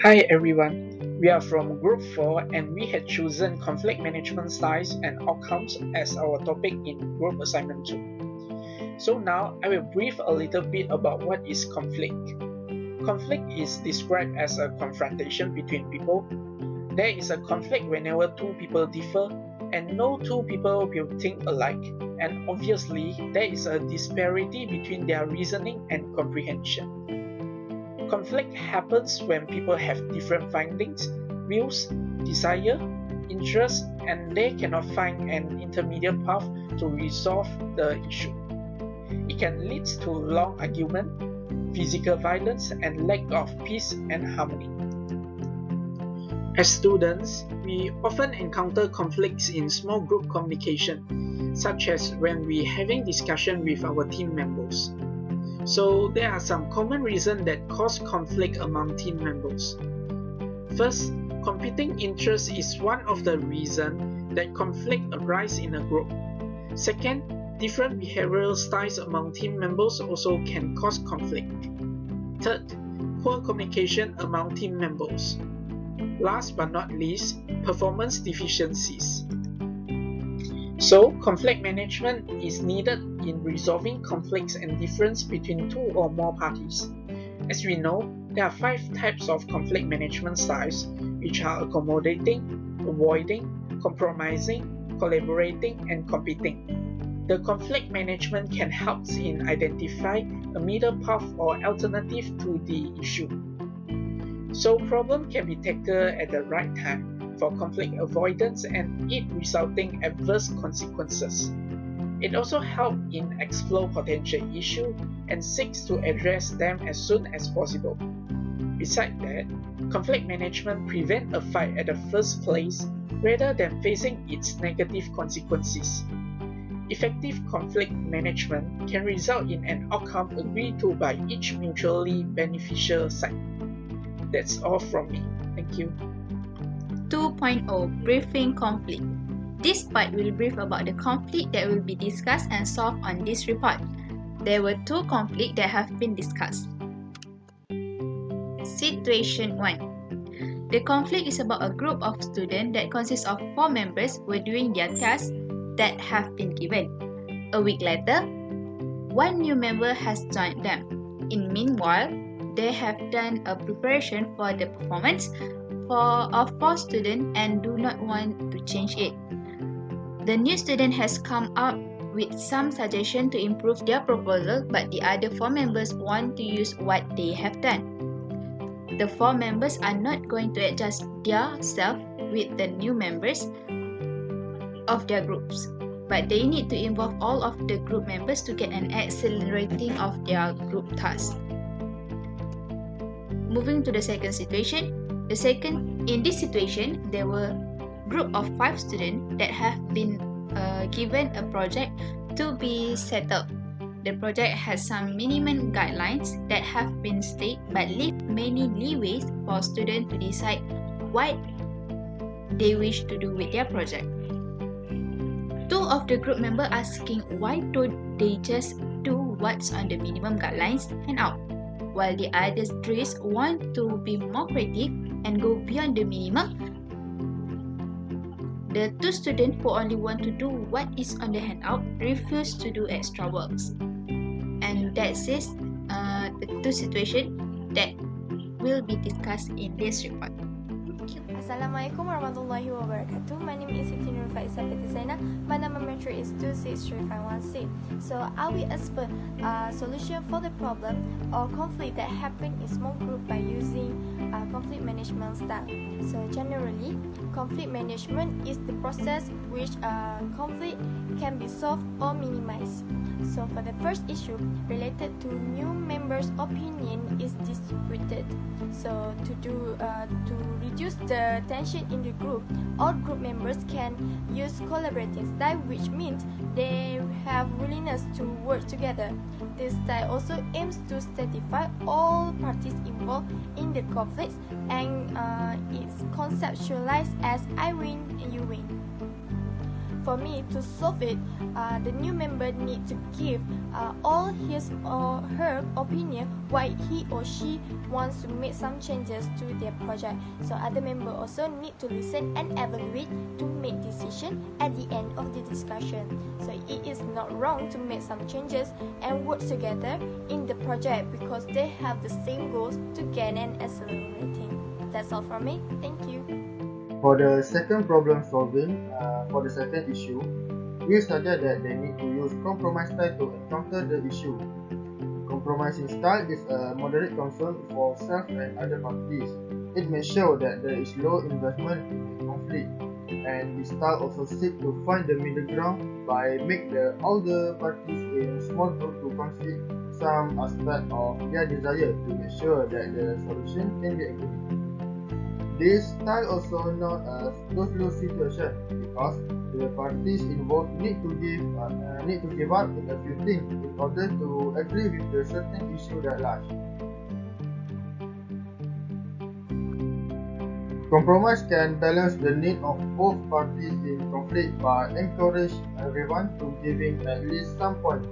Hi everyone, we are from Group 4 and we had chosen Conflict Management Styles and Outcomes as our topic in Group Assignment 2. So now I will brief a little bit about what is conflict. Conflict is described as a confrontation between people. There is a conflict whenever two people differ and no two people will think alike, and obviously there is a disparity between their reasoning and comprehension. Conflict happens when people have different findings, views, desire, interests, and they cannot find an intermediate path to resolve the issue. It can lead to long argument, physical violence, and lack of peace and harmony. As students, we often encounter conflicts in small group communication, such as when we're having discussion with our team members. So there are some common reasons that cause conflict among team members. First, competing interest is one of the reasons that conflict arises in a group. Second, different behavioral styles among team members also can cause conflict. Third, poor communication among team members. Last but not least, performance deficiencies. So, conflict management is needed in resolving conflicts and difference between two or more parties. As we know, there are 5 types of conflict management styles, which are accommodating, avoiding, compromising, collaborating, and competing. The conflict management can help in identifying a middle path or alternative to the issue. So, problem can be tackled at the right time for conflict avoidance and it resulting adverse consequences. It also helps in explore potential issues and seeks to address them as soon as possible. Besides that, conflict management prevents a fight at the first place rather than facing its negative consequences. Effective conflict management can result in an outcome agreed to by each mutually beneficial side. That's all from me. Thank you. 2.0 Briefing Conflict. This part will brief about the conflict that will be discussed and solved on this report. There were 2 conflicts that have been discussed. Situation 1. The conflict is about a group of students that consists of 4 members who are doing their tasks that have been given. A week later, 1 new member has joined them. In meanwhile, they have done a preparation for the performance of 4 students and do not want to change it. The new student has come up with some suggestion to improve their proposal, but the other 4 members want to use what they have done. The 4 members are not going to adjust themselves with the new members of their groups, but they need to involve all of the group members to get an excellent rating of their group task. Moving to the second situation. In this situation, there were a group of 5 students that have been given a project to be settled. The project has some minimum guidelines that have been stated but leave many leeways for students to decide what they wish to do with their project. 2 of the group members asking why don't they just do what's on the minimum guidelines and out, while the other 3 want to be more creative and go beyond the minimum. The 2 students who only want to do what is on the handout refuse to do extra works. And that is the 2 situations that will be discussed in this report. Assalamualaikum warahmatullahi wabarakatuh. My name is SITI ZAINAL. My number metro is 26351C. So I will explain a solution for the problem or conflict that happen in small group by using conflict management style. So generally, conflict management is the process which conflict can be solved or minimized. So for the first issue related to new members' opinion is disputed. So to reduce the tension in the group, all group members can use collaborating style, which means they have willingness to work together. This style also aims to satisfy all parties involved in the conflicts and it's conceptualized as I win and you win. for me to solve it, the new member need to give all his or her opinion why he or she wants to make some changes to their project. So other member also need to listen and evaluate to make decision at the end of the discussion. So it is not wrong to make some changes and work together in the project because they have the same goals to gain and accelerating. That's all from me. Thank you. For the second problem solving, for the second issue, we suggest that they need to use compromise style to encounter the issue. Compromising style is a moderate concern for self and other parties. It may show that there is low investment in the conflict, and the style also seeks to find the middle ground by make all the parties in small group to conflict some aspect of their desire to make sure that the solution can be agreed. This style also known as closed-loop situation because the parties involved need to give up in a few things in order to agree with the certain issue that lies. Compromise can balance the need of both parties in conflict by encourage everyone to giving at least some point.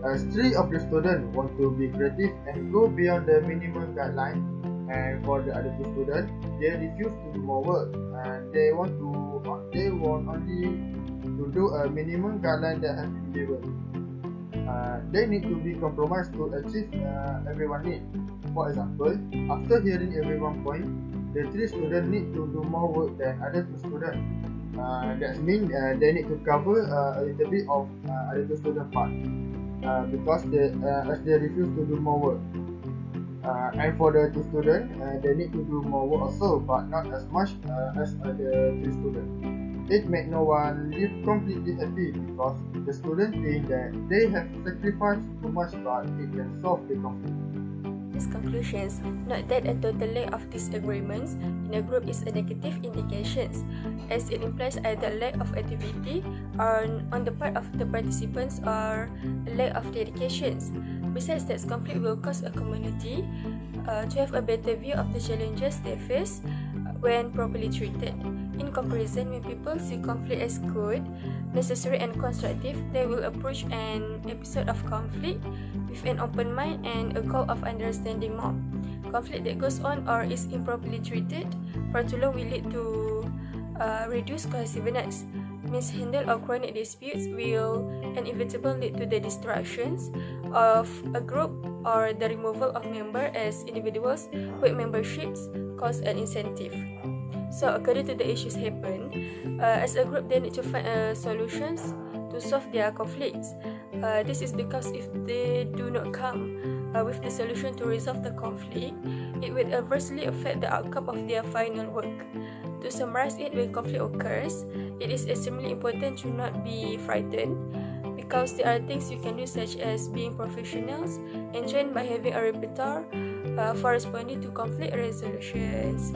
As three of the students want to be creative and go beyond the minimum guideline, and for the other two students, they refuse to do more work and they want only to do a minimum guideline that has been given. They need to be compromised to achieve everyone's need. For example, after hearing everyone's point, the three students need to do more work than other two students. That means they need to cover a little bit of other two students' part because as they refuse to do more work. And for the two students, they need to do more work also, but not as much as the three students. It makes no one live completely happy because the students think that they have sacrificed too much, but it can solve the conflict. These conclusions note that a total lack of disagreements in a group is a negative indication, as it implies either lack of activity on the part of the participants or a lack of dedication. Besides that, conflict will cause a community to have a better view of the challenges they face when properly treated. In comparison, when people see conflict as good, necessary and constructive, they will approach an episode of conflict with an open mind and a goal of understanding more. Conflict that goes on or is improperly treated for too long will lead to reduced cohesiveness. Mishandled or chronic disputes will inevitably lead to the destructions of a group or the removal of members as individuals with memberships cost and incentive. So according to the issues happen, as a group they need to find solutions to solve their conflicts. This is because if they do not come with the solution to resolve the conflict, it will adversely affect the outcome of their final work. To summarize it, when conflict occurs, it is extremely important to not be frightened because there are things you can do such as being professionals and trained by having a repertoire for responding to conflict resolutions.